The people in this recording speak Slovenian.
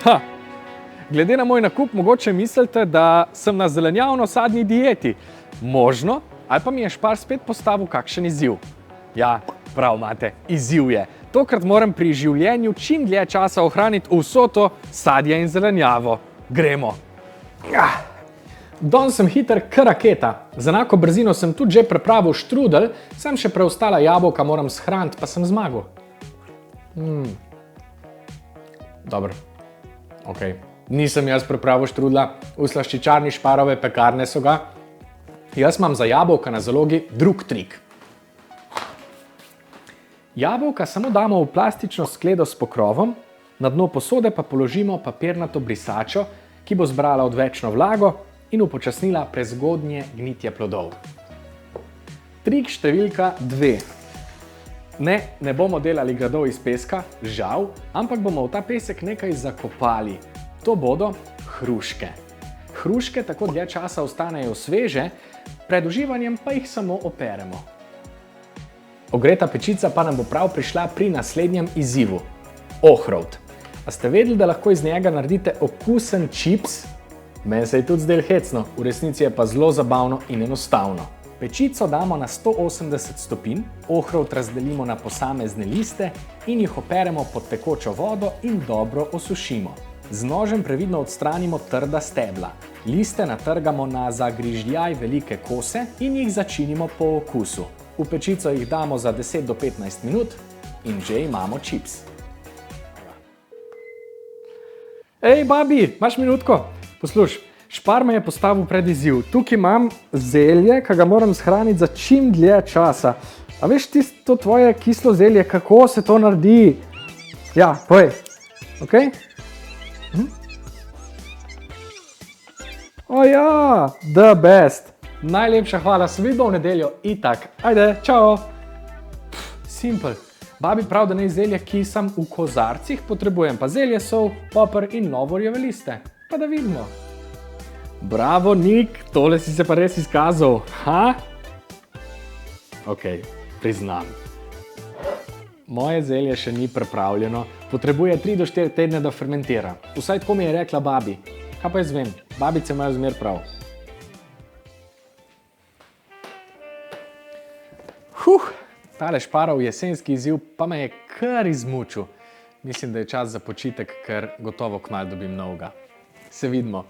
Ha! Glede na moj nakup, mogoče mislite, da sem na zelenjavno-sadni dieti. Možno, ali pa mi je Špar spet postavil kakšen izziv. Ja, prav imate, izziv je. Tokrat moram pri življenju čim dlje časa ohraniti vso to sadje in zelenjavo. Gremo! Danes sem hiter k raketa. Z enako brzino sem tudi že pripravil štrudel, sem še preostala jabolka moram shraniti, pa sem zmagal. Dobro, okej. Nisem jaz pripravil štrudla, v slaščičarni Šparove pekarne so ga. Jaz imam za jabolka na zalogi drug trik. Jabolka samo damo v plastično skledo s pokrovom, na dno posode pa položimo papirnato brisačo, ki bo zbrala odvečno vlago in upočasnila prezgodnje gnitje plodov. Trik številka 2. Ne bomo delali gradov iz peska, žal, ampak bomo v ta pesek nekaj zakopali. To bodo hruške. Hruške tako dlje časa ostanejo sveže, pred uživanjem pa jih samo operemo. Ogreta pečica pa nam bo prav prišla pri naslednjem izzivu. Ohrovt. A ste vedeli, da lahko iz njega naredite okusen čips? Meni se je tudi zdelo hecno, v resnici je pa zelo zabavno in enostavno. Pečico damo na 180 stopinj, ohrovt razdelimo na posamezne liste in jih operemo pod tekočo vodo in dobro osušimo. Z nožem previdno odstranimo trda stebla. Liste natrgamo na zagrižljaj velike kose in jih začinimo po okusu. V pečico jih damo za 10 do 15 minut in že imamo čips. Ej, babi, imaš minutko? Posluš, Špar me je postavil pred izziv. Tukaj imam zelje, ki ga moram shraniti za čim dlje časa. A veš tisto tvoje kislo zelje, kako se to naredi? Ja, povej. Okej? O ja, the best. Najlepša hvala, se vidimo v nedeljo, itak. Ajde, čao. Simple. Babi prav, da ne zelje kisam v kozarcih, potrebujem pa zelje, sol, poper in lovorjeve liste. Pa da vidimo. Bravo, Nik, tole si se pa res izkazal. Ha? Okej, priznam. Moje zelje še ni pripravljeno, potrebuje 3 do 4 tedne, da fermentira. Vsaj tako mi je rekla babi. Kaj pa jaz vem, babice imajo zmer prav. Tale Šparov jesenski izziv pa me je kar izmučil. Mislim, da je čas za počitek, ker gotovo kmalu dobim novega. Se vidimo.